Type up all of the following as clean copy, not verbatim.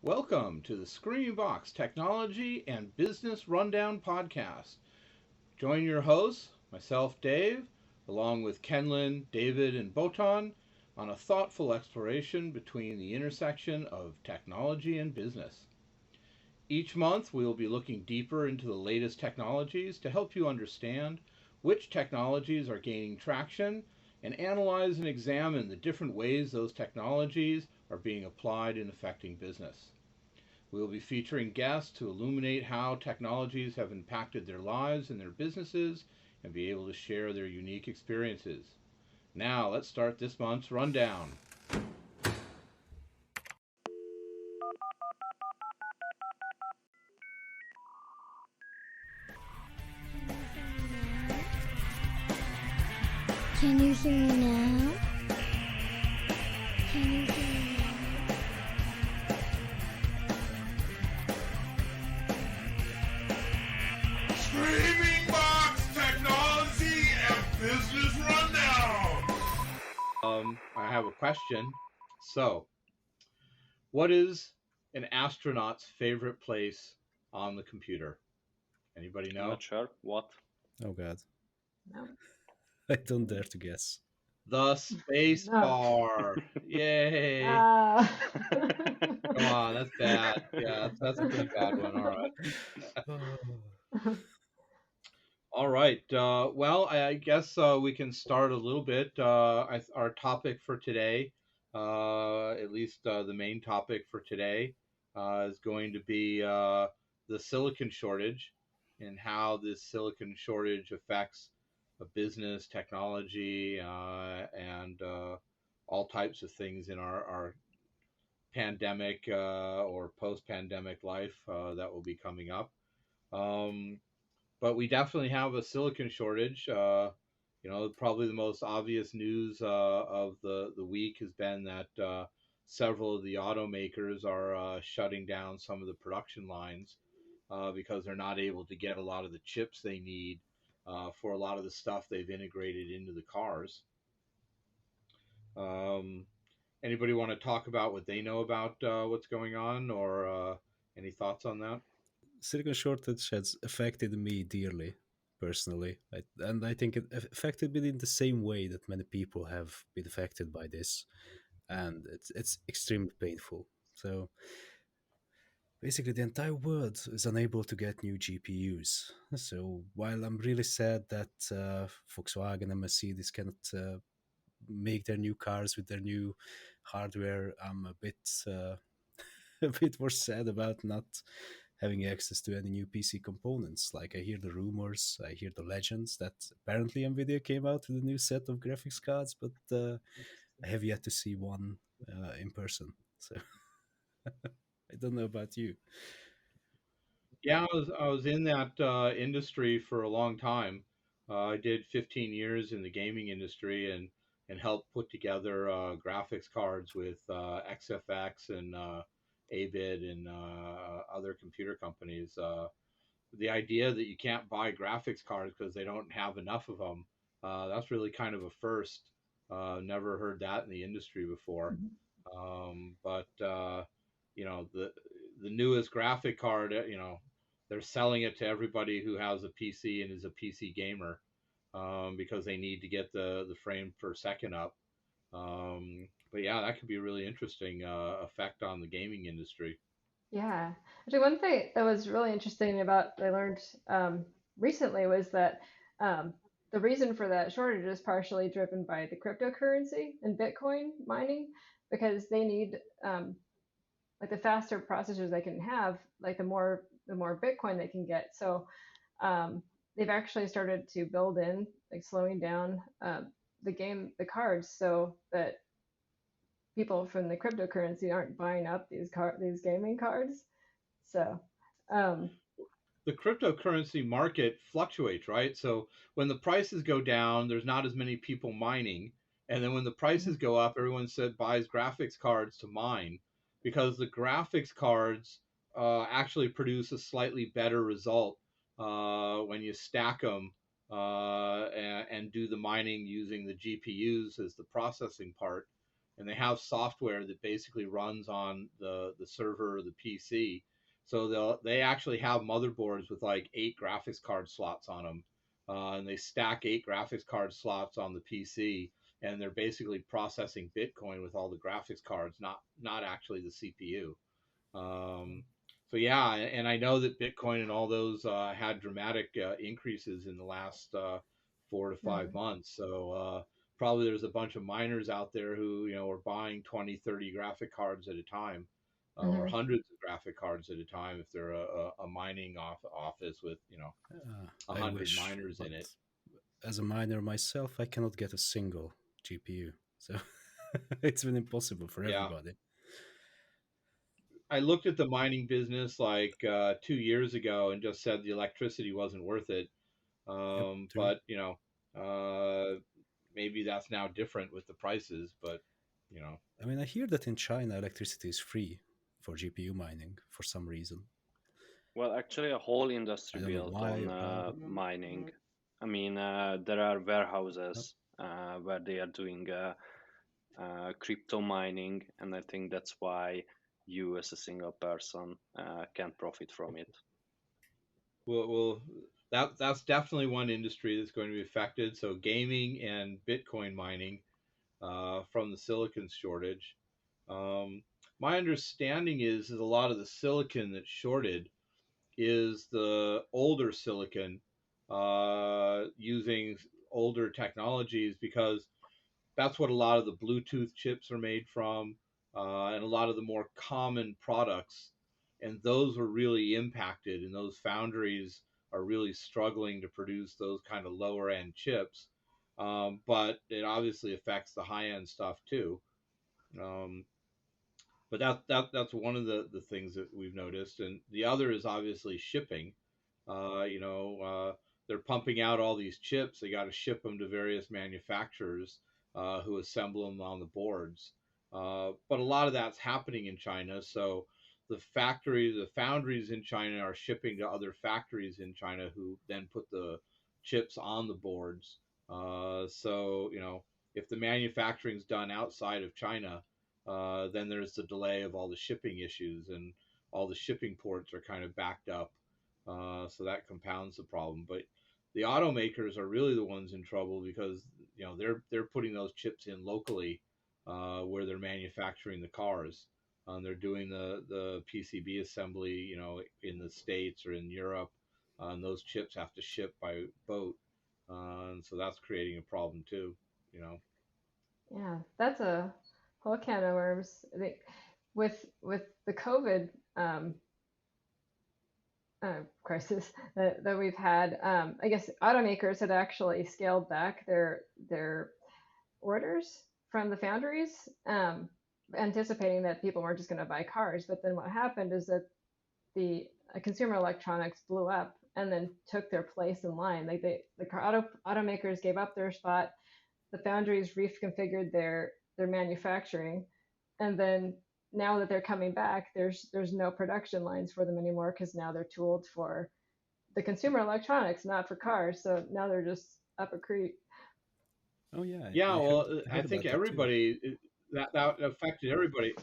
Welcome to the ScreamingBox Technology and Business Rundown Podcast. Join your hosts, myself, Dave, along with Kenlin, David, and Botan, on a thoughtful exploration between the intersection of technology and business. Each month, we will be looking deeper into the latest technologies to help you understand which technologies are gaining traction and analyze and examine the different ways those technologies are being applied in affecting business. We will be featuring guests to illuminate how technologies have impacted their lives and their businesses and be able to share their unique experiences. Now, let's start this month's rundown. Can you hear me now? Can you hear me now? ScreamingBox Technology and Business Rundown. I have a question. So, what is an astronaut's favorite place on the computer? Anybody I'm know? not sure what. Oh god, No. I don't dare to guess. The space No. bar. Yay! Come on, that's bad. Yeah, that's a pretty bad one. All right. All right. Well, I guess we can start a little bit. Our topic for today, at least the main topic for today, is going to be the silicon shortage and how this silicon shortage affects a business, technology, and all types of things in our pandemic or post-pandemic life that will be coming up. Um, but we definitely have a silicon shortage. Probably the most obvious news of the week has been that several of the automakers are shutting down some of the production lines because they're not able to get a lot of the chips they need for a lot of the stuff they've integrated into the cars. Um, Anybody want to talk about what they know about what's going on, or any thoughts on that? Silicon shortage has affected me dearly, personally, and I think it affected me in the same way that many people have been affected by this, and it's extremely painful. So basically, the entire world is unable to get new GPUs. So while I'm really sad that Volkswagen and Mercedes cannot make their new cars with their new hardware, I'm a bit a bit more sad about not having access to any new PC components. Like I hear the rumors, I hear the legends that apparently Nvidia came out with a new set of graphics cards, but I have yet to see one in person. So I don't know about you. Yeah, I was in that industry for a long time. I did 15 years in the gaming industry and helped put together graphics cards with XFX and AVID and other computer companies. The idea that you can't buy graphics cards because they don't have enough of them, that's really kind of a first. Never heard that in the industry before. But the newest graphic card, they're selling it to everybody who has a PC and is a PC gamer because they need to get the frame per second up. But yeah, that could be a really interesting effect on the gaming industry. Yeah. Actually, one thing that was really interesting about I learned recently was that um, the reason for that shortage is partially driven by the cryptocurrency and Bitcoin mining because they need like the faster processors they can have, like the more Bitcoin they can get. So they've actually started to build in like slowing down the cards so that people from the cryptocurrency aren't buying up these gaming cards. So, um, The cryptocurrency market fluctuates, right? So when the prices go down, there's not as many people mining, and then when the prices go up, everyone said buys graphics cards to mine because the graphics cards actually produce a slightly better result when you stack them and do the mining using the GPUs as the processing part. and they have software that basically runs on the server or the PC. So they actually have motherboards with like 8 graphics card slots on them, and they stack 8 graphics card slots on the PC, and they're basically processing Bitcoin with all the graphics cards, not actually the CPU. Um, so yeah, and I know that Bitcoin and all those had dramatic increases in the last 4 to 5 Mm-hmm. months. So probably there's a bunch of miners out there who are buying 20, 30 graphic cards at a time, or Mm-hmm. hundreds of graphic cards at a time if they're a mining office with a I hundred wish, miners but in it. as a miner myself, I cannot get a single GPU. So it's been impossible for Yeah, everybody. I looked at the mining business like 2 years ago and just said the electricity wasn't worth it. Yep, true. But maybe that's now different with the prices. But you know, I mean, I hear that in China, electricity is free for GPU mining for some reason. Well, actually, a whole I industry don't know built why on or how. mining. I mean, there are Yep. warehouses where they are doing crypto mining, and I think that's why you, as a single person, can profit from it. well that's definitely one industry that's going to be affected. So gaming and Bitcoin mining from the silicon shortage. Um, my understanding is a lot of the silicon that's shorted is the older silicon using older technologies because that's what a lot of the Bluetooth chips are made from, and a lot of the more common products. And those were really impacted, and those foundries are really struggling to produce those kind of lower end chips. But it obviously affects the high end stuff too. Um, but that's one of the things that we've noticed, and the other is obviously shipping. They're pumping out all these chips. They got to ship them to various manufacturers who assemble them on the boards. But a lot of that's happening in China. So the foundries in China are shipping to other factories in China who then put the chips on the boards. So if the manufacturing's done outside of China, then there's the delay of all the shipping issues, and all the shipping ports are kind of backed up. So that compounds the problem. But the automakers are really the ones in trouble because they're putting those chips in locally where they're manufacturing the cars. They're doing the PCB assembly, in the States or in Europe, and those chips have to ship by boat, and so that's creating a problem too. You know. Yeah, that's a whole can of worms. I think with the COVID crisis that we've had, I guess automakers had actually scaled back their orders from the foundries, anticipating that people weren't just going to buy cars. But then what happened is that the consumer electronics blew up and then took their place in line. Like the automakers gave up their spot, the foundries reconfigured their manufacturing, and then now that they're coming back, there's no production lines for them anymore because now they're tooled for the consumer electronics, not for cars. So now they're just up a creek. Oh yeah, Yeah, well, I I heard think about that too. everybody that affected everybody.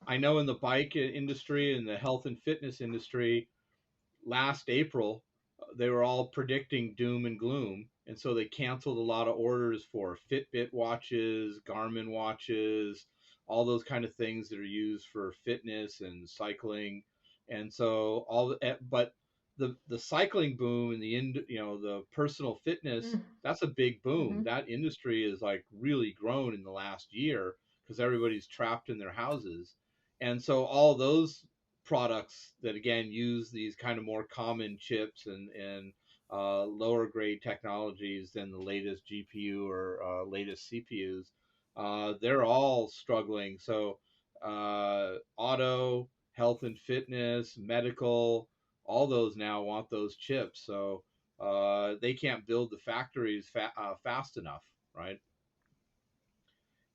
I know in the bike industry and the health and fitness industry, last April, they were all predicting doom and gloom, and so they canceled a lot of orders for Fitbit watches, Garmin watches, all those kind of things that are used for fitness and cycling. And so but the cycling boom and the personal fitness, that's a big boom. Mm-hmm. That industry is like really grown in the last year because everybody's trapped in their houses. And so all those products that again use these kind of more common chips and lower grade technologies than the latest GPU or latest CPUs, they're all struggling. So auto, health and fitness, medical, all those now want those chips. So they can't build the factories fast enough, right?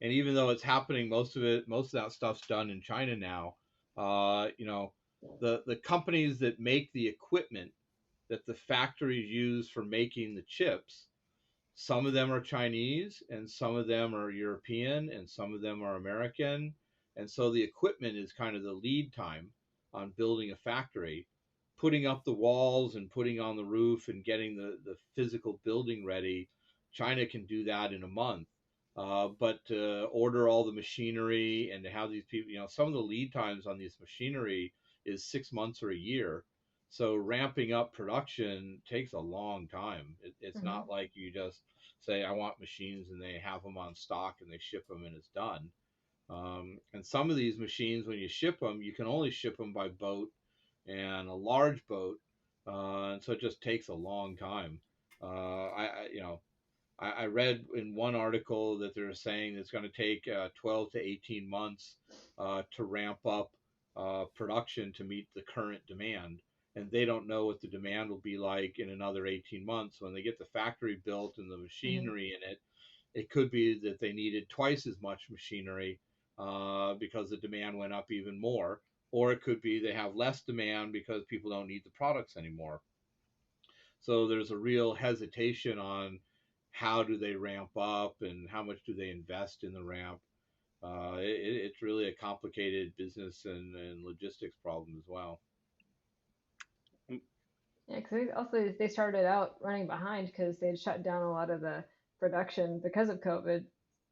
And even though it's happening, most of that stuff's done in China now. The companies that make the equipment that the factories use for making the chips, Some of them are Chinese, and some of them are European, and some of them are American. And so the equipment is kind of the lead time on building a factory. Putting up the walls and putting on the roof and getting the physical building ready, China can do that in a month. But to order all the machinery and to have these people, some of the lead times on this machinery is 6 months or a year. So ramping up production takes a long time. It's Hmm. not like you just say, I want machines and they have them on stock and they ship them and it's done. And some of these machines, when you ship them, you can only ship them by boat and a large boat. And so it just takes a long time. I read in one article that they're saying it's going to take 12 to 18 months to ramp up production to meet the current demand. And they don't know what the demand will be like in another 18 months. When they get the factory built and the Hmm. machinery in it, it could be that they needed twice as much machinery because the demand went up even more. Or it could be they have less demand because people don't need the products anymore. So there's a real hesitation on how do they ramp up and how much do they invest in the ramp. It's really a complicated business and logistics problem as well. Mm. Yeah, because also they started out running behind because they'd shut down a lot of the production because of COVID.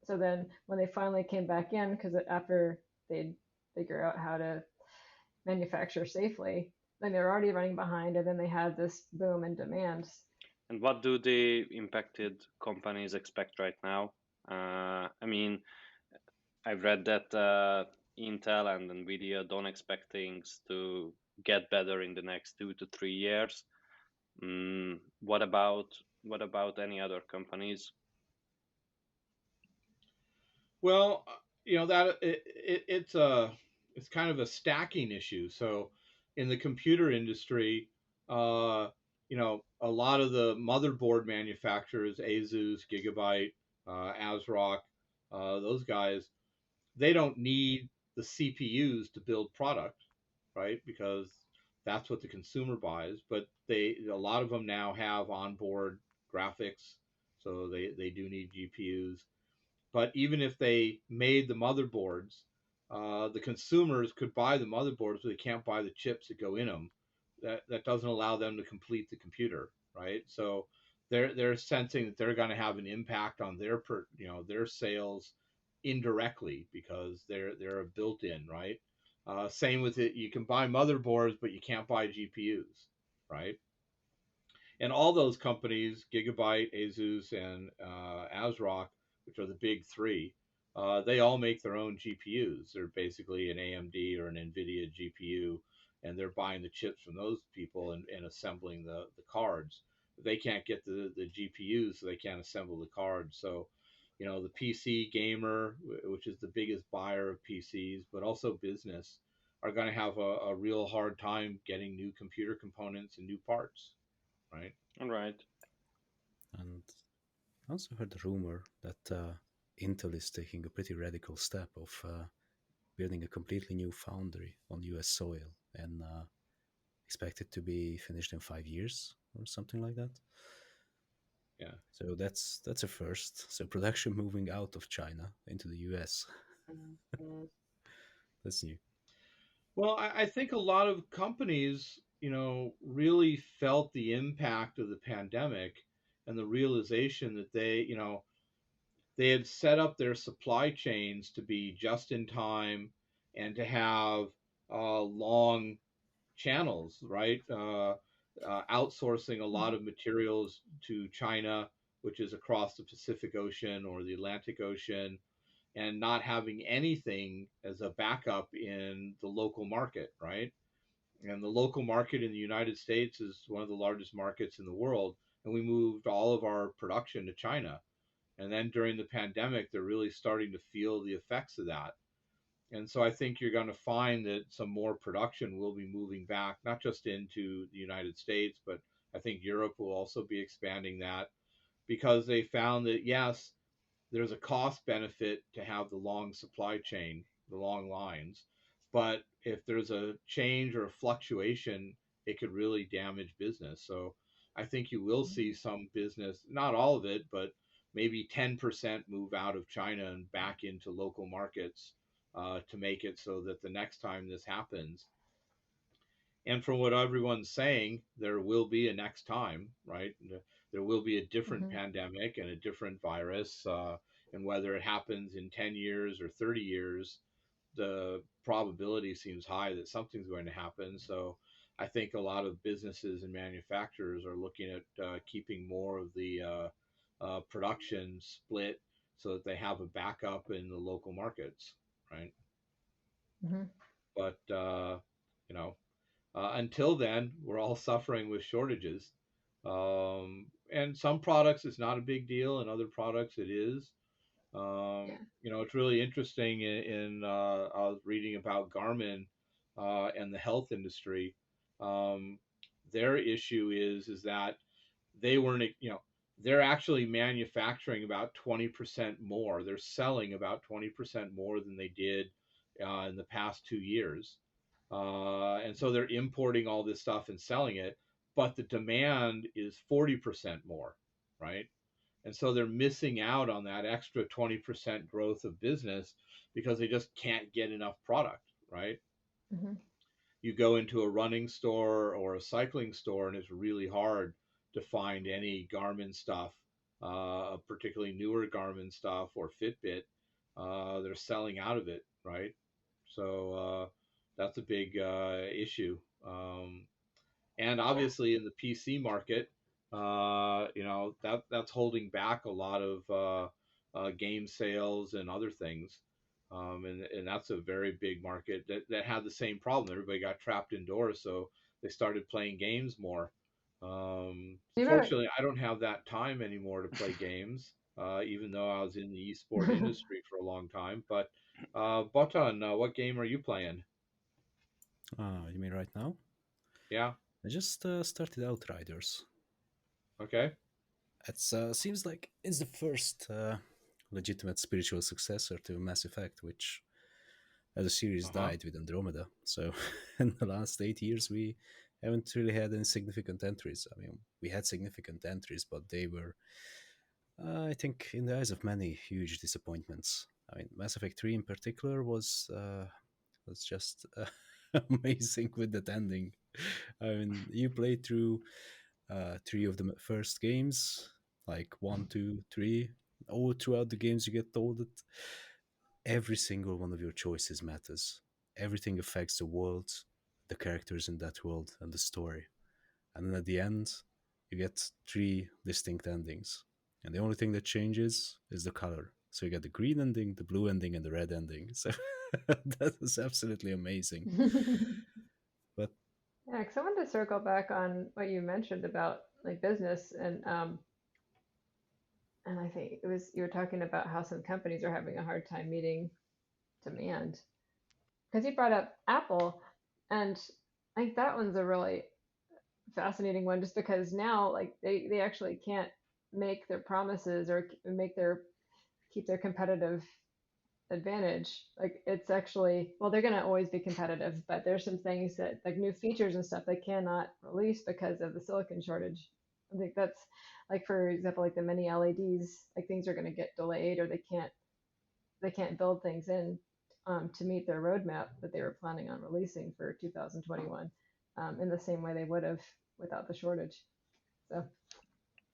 So then when they finally came back in, because after they'd figure out how to manufacture safely, then they were already running behind, and then they had this boom in demand. And what do the impacted companies expect right now? I mean, I've read that Intel and Nvidia don't expect things to get better in the next 2 to 3 years. What about any other companies? Well, that it's kind of a stacking issue. So in the computer industry, a lot of the motherboard manufacturers, Asus, Gigabyte, ASRock, those guys, they don't need the CPUs to build product, right? Because that's what the consumer buys. But a lot of them now have onboard graphics, so they do need GPUs. But even if they made the motherboards, the consumers could buy the motherboards, but they can't buy the chips that go in them. That doesn't allow them to complete the computer, right? So they're sensing that they're going to have an impact on their sales indirectly because they're a built-in, right? Same with it, you can buy motherboards, but you can't buy GPUs, right? And all those companies, Gigabyte, Asus, and ASRock, which are the big three, they all make their own GPUs. They're basically an AMD or an NVIDIA GPU, and they're buying the chips from those people and assembling the cards. They can't get the GPUs, so they can't assemble the cards. So, the PC gamer, which is the biggest buyer of PCs, but also business, are going to have a real hard time getting new computer components and new parts, right? All right. And I also heard a rumor that Intel is taking a pretty radical step of building a completely new foundry on US soil and expect it to be finished in 5 years or something like that. Yeah. So that's a first. So production moving out of China into the US. That's new. Well, I think a lot of companies, really felt the impact of the pandemic and the realization that they had set up their supply chains to be just in time and to have long channels, right? Outsourcing a lot of materials to China, which is across the Pacific Ocean or the Atlantic Ocean, and not having anything as a backup in the local market, right? And the local market in the United States is one of the largest markets in the world. And we moved all of our production to China. And then during the pandemic, they're really starting to feel the effects of that. And so I think you're going to find that some more production will be moving back, not just into the United States, but I think Europe will also be expanding that because they found that, yes, there's a cost benefit to have the long supply chain, the long lines. But if there's a change or a fluctuation, it could really damage business. So I think you will see some business, not all of it, but maybe 10% move out of China and back into local markets to make it so that the next time this happens, and from what everyone's saying, there will be a next time, right? There will be a different Hmm. pandemic and a different virus, and whether it happens in 10 years or 30 years, the probability seems high that something's going to happen. So I think a lot of businesses and manufacturers are looking at keeping more of the production split so that they have a backup in the local markets, right? Hmm. But you know, until then, we're all suffering with shortages. And some products it's not a big deal, and other products it is. Yeah. It's really interesting. I was reading about Garmin and the health industry. Um, their issue is that they weren't, they're actually manufacturing about 20% more. They're selling about 20% more than they did in the past 2 years. And so they're importing all this stuff and selling it, but the demand is 40% more, right? And so they're missing out on that extra 20% growth of business because they just can't get enough product, right? Hmm. You go into a running store or a cycling store, and it's really hard to find any Garmin stuff, particularly newer Garmin stuff or Fitbit. They're selling out of it, right? So that's a big issue. And Yeah. obviously in the PC market, that's holding back a lot of game sales and other things. And that's a very big market that had the same problem. Everybody got trapped indoors, so they started playing games more. You remember? Fortunately, I don't have that time anymore to play games, even though I was in the esport industry for a long time. But Botan, what game are you playing? You mean right now? Yeah, I just started Outriders. okay. It seems like it's the first legitimate spiritual successor to Mass Effect, which as a series Uh-huh. died with Andromeda. So in the last 8 years, we haven't really had any significant entries. I mean, we had significant entries, but they were, I think, in the eyes of many, huge disappointments. I mean, Mass Effect 3 in particular was just amazing with that ending. I mean, you play through three of the first games, like one, two, three. All throughout the games, you get told that every single one of your choices matters. Everything affects the world, the characters in that world, and the story. And then at the end, you get three distinct endings. And the only thing that changes is the color. So you get the green ending, the blue ending, and the red ending. So that is absolutely amazing. But Yeah, because I wanted to circle back on what you mentioned about like business and I think it was you were talking about how some companies are having a hard time meeting demand. Because you brought up Apple, and I think that one's a really fascinating one just because now like they actually can't make their promises or make their keep their competitive advantage. Like it's actually well they're going to always be competitive, but there's some things that like new features and stuff they cannot release because of the silicon shortage. I think that's like for example like the mini LEDs like things are going to get delayed or they can't build things in to meet their roadmap that they were planning on releasing for 2021 in the same way they would have without the shortage. So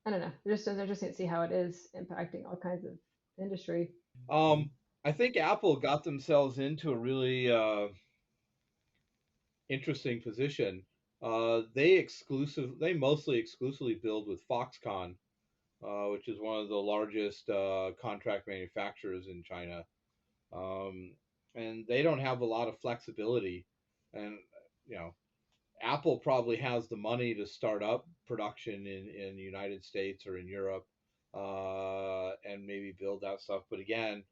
I don't know. It just is interesting to see how it is impacting all kinds of industry. I think Apple got themselves into a really interesting position. They mostly exclusively build with Foxconn, which is one of the largest contract manufacturers in China, um, and they don't have a lot of flexibility. And you know, Apple probably has the money to start up production in the United States or in Europe, and maybe build that stuff. But again,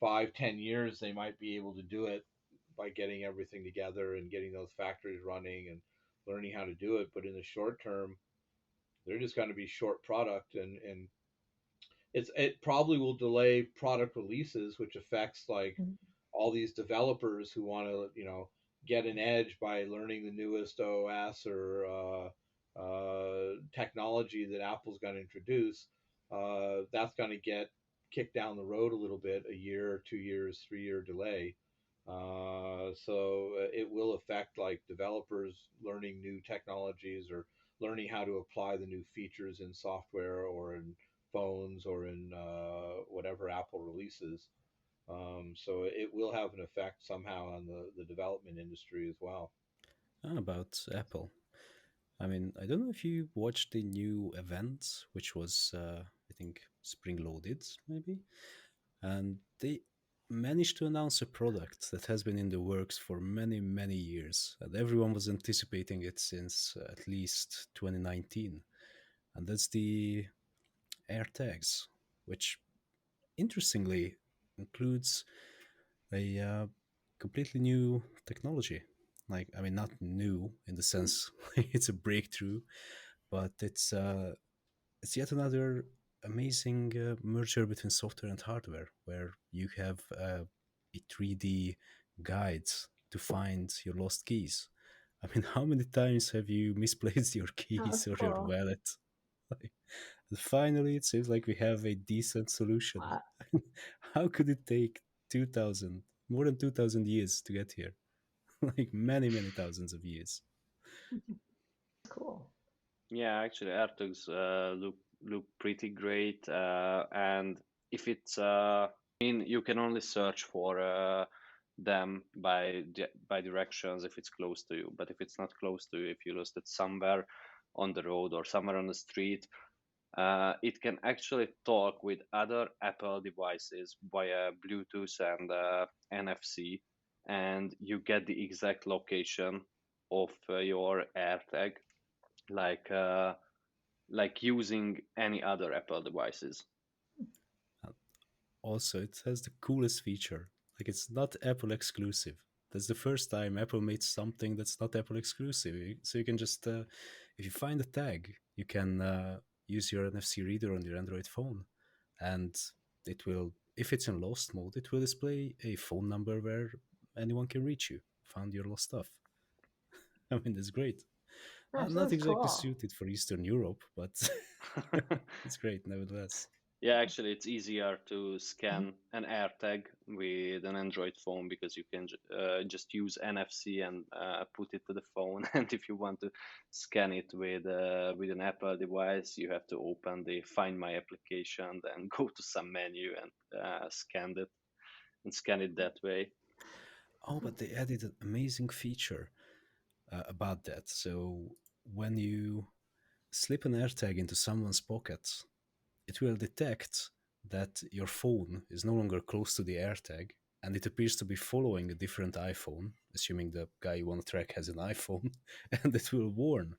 5, 10 years they might be able to do it by getting everything together and getting those factories running and learning how to do it. But in the short term, they're just going to be short product, and it probably will delay product releases, which affects like Mhm. all these developers who want to get an edge by learning the newest OS or technology that Apple's going to introduce, that's going to get kicked down the road a little bit, a year, 2 years, 3 year delay. So it will affect like developers learning new technologies or learning how to apply the new features in software or in phones or in whatever Apple releases. So it will have an effect somehow on the development industry as well. About Apple. I mean, I don't know if you watched the new event, which was, I think, spring loaded, maybe, and they managed to announce a product that has been in the works for many, many years, and everyone was anticipating it since at least 2019, and that's the AirTags, which interestingly includes a completely new technology. Like, I mean, not new in the sense it's a breakthrough, but it's yet another amazing merger between software and hardware, where you have a 3D guide to find your lost keys. I mean, how many times have you misplaced your Oh, keys that's or your cool. wallet? Like, and finally, it seems like we have a decent solution. Wow, How could it take 2000, more than 2000 years to get here? Like many, many thousands of years. that's cool. Yeah, actually, AirTags look pretty great, and if it's I mean, you can only search for them by directions if it's close to you. But if it's not close to you, if you lost it somewhere on the road or somewhere on the street, it can actually talk with other Apple devices via Bluetooth and NFC, and you get the exact location of your AirTag, like uh, like using any other Apple devices. And also, it has the coolest feature. Like, it's not Apple exclusive. That's the first time Apple made something that's not Apple exclusive. So you can just, if you find a tag, you can use your NFC reader on your Android phone, and it will, if it's in lost mode, it will display a phone number where anyone can reach you. Found your lost stuff. I mean, that's great. Gosh, Not that's exactly cool. suited for Eastern Europe, but it's great nevertheless. Yeah, actually, it's easier to scan an AirTag with an Android phone because you can just use NFC and put it to the phone. And if you want to scan it with an Apple device, you have to open the Find My application, then go to some menu and scan it that way. Oh, but they added an amazing feature about that. So when you slip an AirTag into someone's pocket, it will detect that your phone is no longer close to the AirTag and it appears to be following a different iPhone, assuming the guy you want to track has an iPhone, and it will warn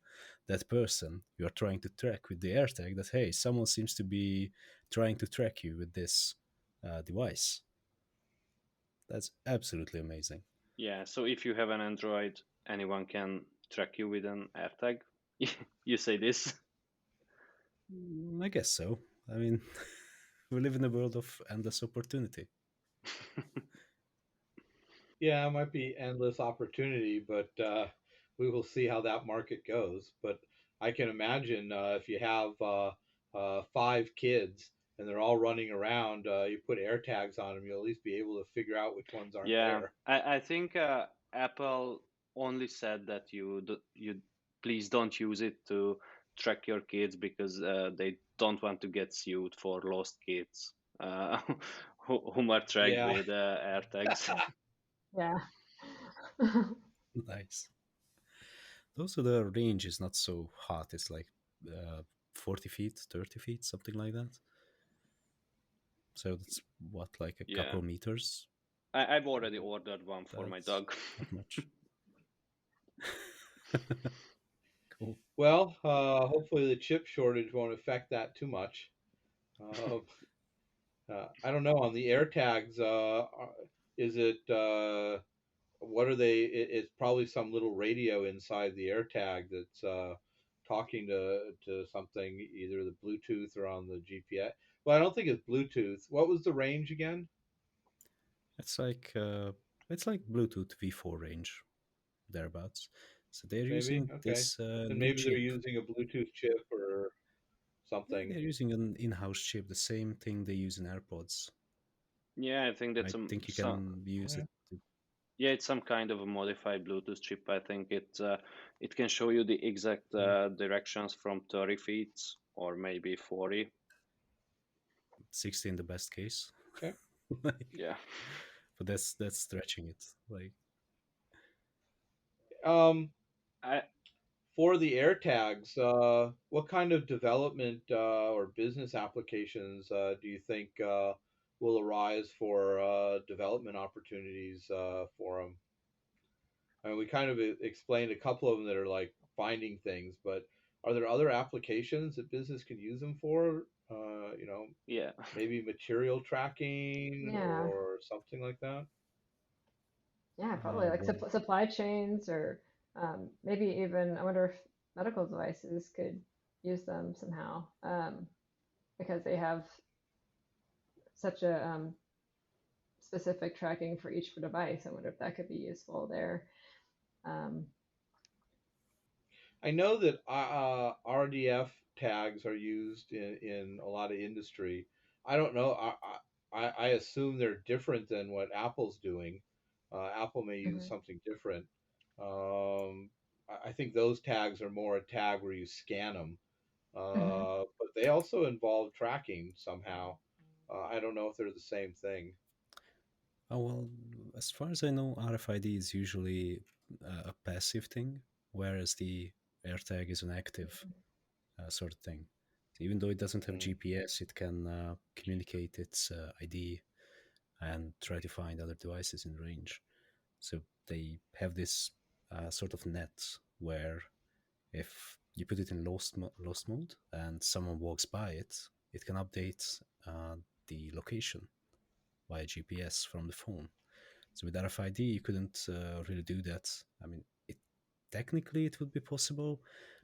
that person you are trying to track with the AirTag that, hey, someone seems to be trying to track you with this device. That's absolutely amazing. Yeah, so if you have an Android, anyone can track you with an AirTag. You say this. I guess so. I mean, we live in a world of endless opportunity. Yeah, it might be endless opportunity, but we will see how that market goes. But I can imagine if you have five kids and they're all running around, you put air tags on them, you'll at least be able to figure out which ones aren't Yeah, there. I think Apple only said that you please don't use it to track your kids because they don't want to get sued for lost kids uh, whom are tracked Yeah. with AirTags. Yeah. Nice. Also, the range is not so hot. It's like 40 feet, 30 feet, something like that. So that's what, like a Yeah, couple meters? I've already ordered one for my That's dog. not much. Cool. Well, hopefully the chip shortage won't affect that too much. Uh, I don't know on the AirTags. Is it what are they? It's probably some little radio inside the AirTag that's talking to something, either the Bluetooth or on the GPS. Well, I don't think it's Bluetooth. What was the range again? It's like Bluetooth V4 range thereabouts. So they're maybe. using Okay, this then new maybe they're chip. using a Bluetooth chip or Yeah, something. they're using an in-house chip, the same thing they use in AirPods. Yeah, I think I that's think you some. can use Okay. it. To, Yeah, it's some kind of a modified Bluetooth chip. I think it can show you the exact mm, directions from 30 feet or maybe 40. 60 in the best case. Okay. Like, Yeah. but that's stretching it. Like, Um, I for the AirTags, what kind of development or business applications do you think will arise for development opportunities for them? I mean, we kind of explained a couple of them that are like finding things, but are there other applications that business can use them for? yeah. Maybe material tracking Yeah, or something like that. yeah, probably like well, supply chains or maybe even I wonder if medical devices could use them somehow because they have such a specific tracking for each device. I wonder if that could be useful there. Um, I know that RDF tags are used in a lot of industry. I don't know. I assume they're different than what Apple's doing. Apple may use mhm, something different. I think those tags are more a tag where you scan them, mhm, but they also involve tracking somehow. I don't know if they're the same thing. oh well, as far as I know, RFID is usually a passive thing, whereas the AirTag is an active sort of thing. So even though it doesn't have Mm. GPS, it can communicate its ID and try to find other devices in range. So they have this sort of net where if you put it in lost mode and someone walks by it, it can update the location via GPS from the phone. So with RFID, you couldn't really do that. I mean, technically it would be possible,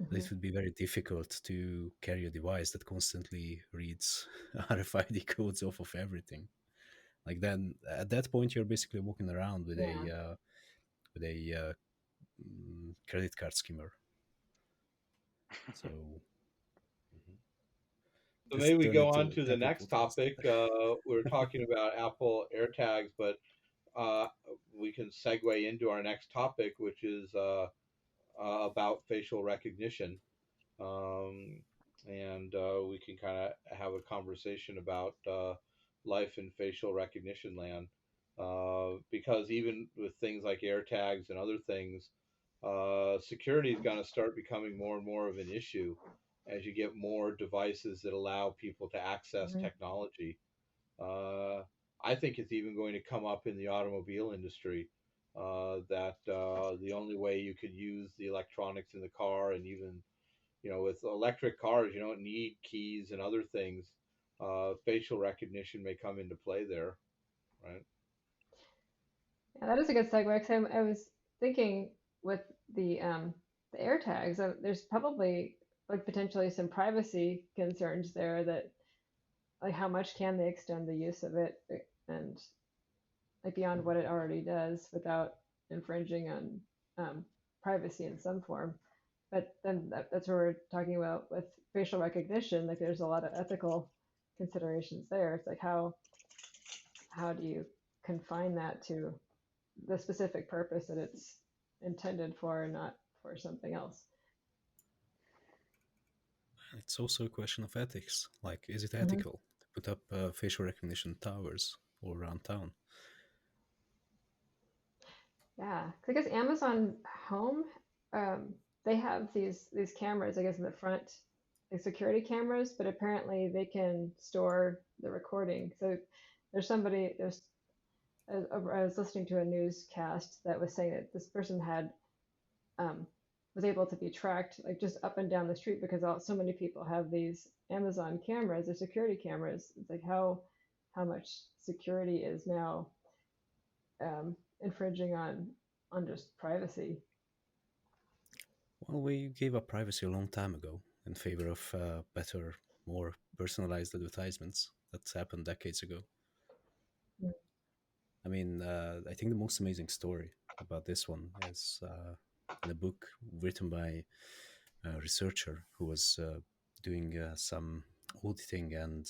but mhm. it would be very difficult to carry a device that constantly reads RFID codes off of everything. Like then, at that point, you're basically walking around Yeah, with a credit card skimmer. So Mhm. So just maybe we turn go it on to to the Apple next Podcast. topic. We were talking about Apple AirTags, but uh, we can segue into our next topic, which is about facial recognition. Um, and we can kind of have a conversation about life in facial recognition land. Because even with things like AirTags and other things, security is going to start becoming more and more of an issue as you get more devices that allow people to access mhm, technology. Uh, I think it's even going to come up in the automobile industry that the only way you could use the electronics in the car, and even with electric cars, you don't need keys and other things. Facial recognition may come into play there, right? yeah, that is a good segue. 'Cause I was thinking with the AirTags, there's probably like potentially some privacy concerns there that like how much can they extend the use of it and like beyond what it already does without infringing on um, privacy in some form. But then that's what we're talking about with facial recognition. Like there's a lot of ethical considerations there. It's like how do you confine that to the specific purpose that it's intended for and not for something else? It's also a question of ethics. Like, is it Hmm. ethical to put up facial recognition towers all around town? Yeah, 'cause I guess Amazon Home, um, they have these cameras, I guess, in the front, like security cameras, but apparently they can store the recording. So there's I was listening to a newscast that was saying that this person had um, was able to be tracked like just up and down the street because so many people have these Amazon cameras or security cameras. It's like how much security is now infringing on just privacy. Well, we gave up privacy a long time ago in favor of better, more personalized advertisements. That happened decades ago. I mean, I think the most amazing story about this one is in a book written by a researcher who was doing some auditing and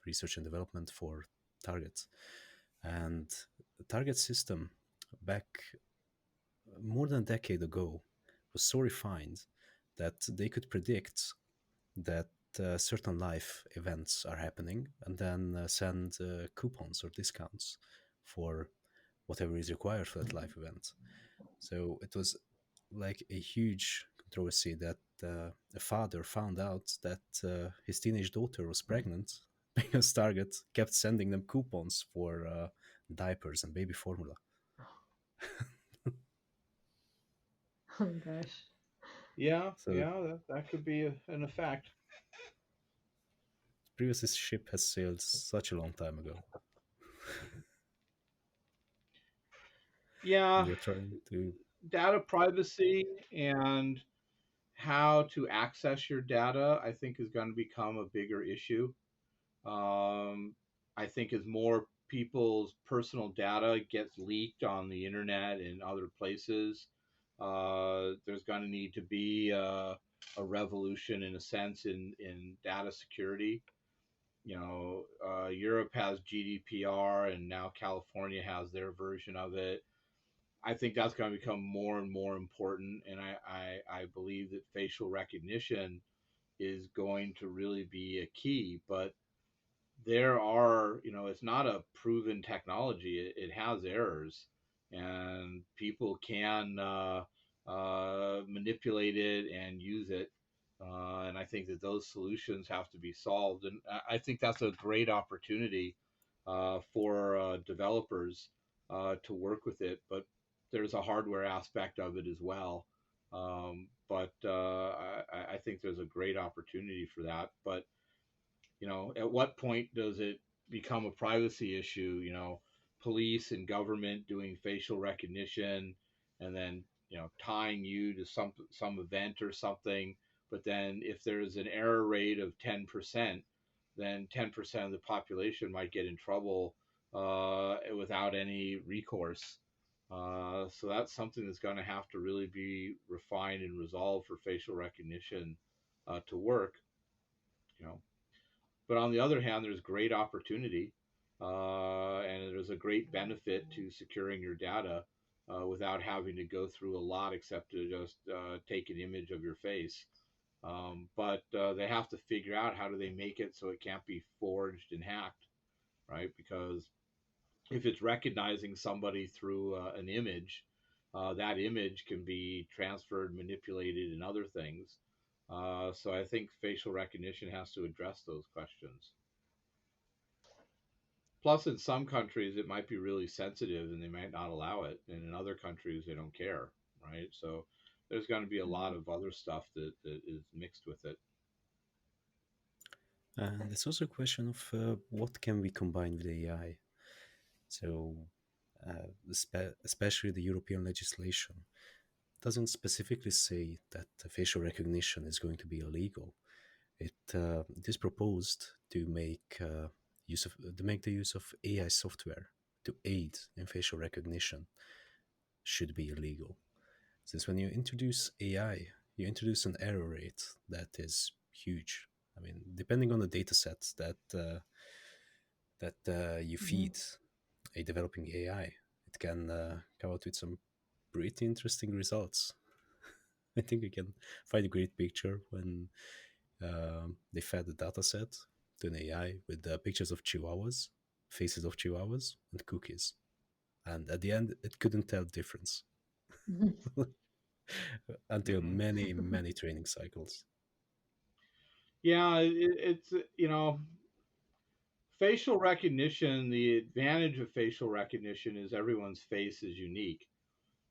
research and development for Target. And the Target system back more than a decade ago was so refined that they could predict that certain life events are happening and then send coupons or discounts for whatever is required for that life event. So it was like a huge controversy that a father found out that his teenage daughter was pregnant because Target kept sending them coupons for diapers and baby formula. Oh gosh. Yeah, So yeah, that could be an effect. previous ship has sailed such a long time ago. And Yeah, they're trying to. data privacy and how to access your data, I think, is going to become a bigger issue. I think as more people's personal data gets leaked on the internet and other places, there's going to need to be a revolution, in a sense, in data security. Europe has GDPR, and now California has their version of it. I think that's going to become more and more important, and I believe that facial recognition is going to really be a key. But there are, it's not a proven technology. It has errors, and people can manipulate it and use it. And I think that those solutions have to be solved. And I think that's a great opportunity for developers to work with it. But there's a hardware aspect of it as well. But I think there's a great opportunity for that. But at what point does it become a privacy issue? Police and government doing facial recognition, and then tying you to some event or something. But then if there's an error rate of 10%, then 10% of the population might get in trouble without any recourse. So that's something that's going to have to really be refined and resolved for facial recognition to work. You know, but on the other hand, there's great opportunity, and there's a great benefit to securing your data without having to go through a lot except to just take an image of your face. But they have to figure out how do they make it so it can't be forged and hacked, right? Because if it's recognizing somebody through an image, that image can be transferred, manipulated, and other things. So I think facial recognition has to address those questions. Plus, in some countries, it might be really sensitive and they might not allow it. And in other countries, they don't care, right? So there's going to be a lot of other stuff that is mixed with it. And it's also a question of what can we combine with AI. So, especially the European legislation doesn't specifically say that facial recognition is going to be illegal. It is proposed to make the use of AI software to aid in facial recognition should be illegal. Since when you introduce AI, you introduce an error rate that is huge. I mean, depending on the data sets that you Hmm. feed a developing AI, it can come out with some pretty interesting results. I think we can find a great picture when they fed the data set to an AI with pictures of chihuahuas, faces of chihuahuas, and cookies. And at the end, it couldn't tell the difference until Hmm. many, many training cycles. Yeah, it's, facial recognition. The advantage of facial recognition is everyone's face is unique.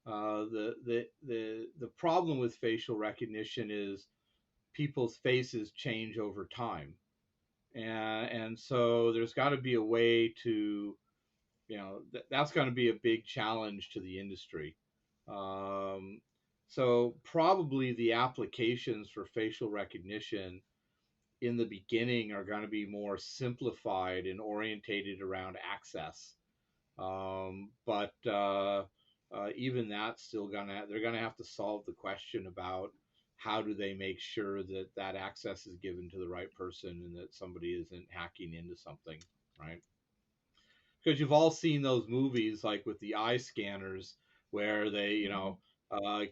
The problem with facial recognition is people's faces change over time, and so there's got to be a way to, that's going to be a big challenge to the industry. Um, so probably the applications for facial recognition in the beginning are going to be more simplified and orientated around access. But even that's still they're gonna have to solve the question about how do they make sure that that access is given to the right person and that somebody isn't hacking into something, right? Because you've all seen those movies like with the eye scanners where they,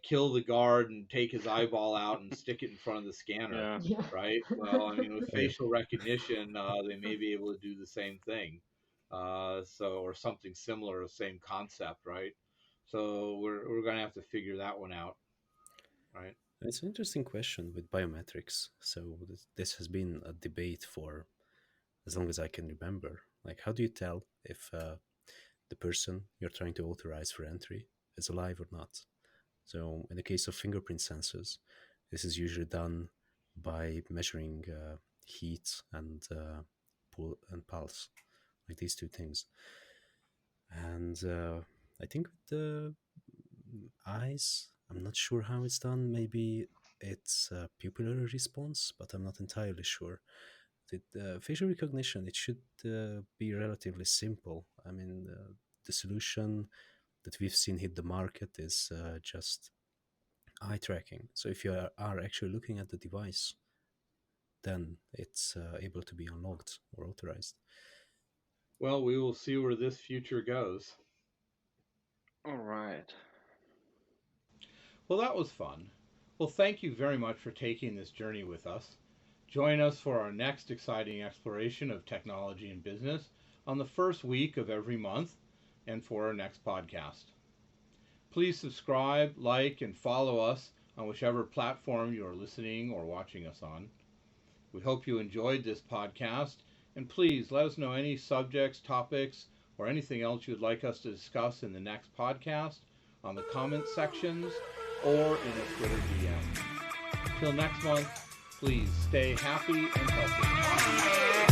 kill the guard and take his eyeball out and stick it in front of the scanner, Yeah. Yeah. right? Well, I mean, with Yeah. facial recognition, they may be able to do the same thing, or something similar, the same concept, right? So we're gonna have to figure that one out, right? It's an interesting question with biometrics. So this has been a debate for as long as I can remember. Like, how do you tell if the person you're trying to authorize for entry is alive or not? So, in the case of fingerprint sensors, this is usually done by measuring heat and pull and pulse, like these two things. And I think with the eyes, I'm not sure how it's done. Maybe it's a pupillary response, but I'm not entirely sure. Facial recognition, it should be relatively simple. I mean, the solution that we've seen hit the market is just eye tracking. So if you are actually looking at the device, then it's able to be unlocked or authorized. Well, we will see where this future goes. All right. Well, that was fun. Well, thank you very much for taking this journey with us. Join us for our next exciting exploration of technology and business on the first week of every month and for our next podcast. Please subscribe, like, and follow us on whichever platform you are listening or watching us on. We hope you enjoyed this podcast, and please let us know any subjects, topics, or anything else you'd like us to discuss in the next podcast on the comment sections or in a Twitter DM. Till next month, please stay happy and healthy.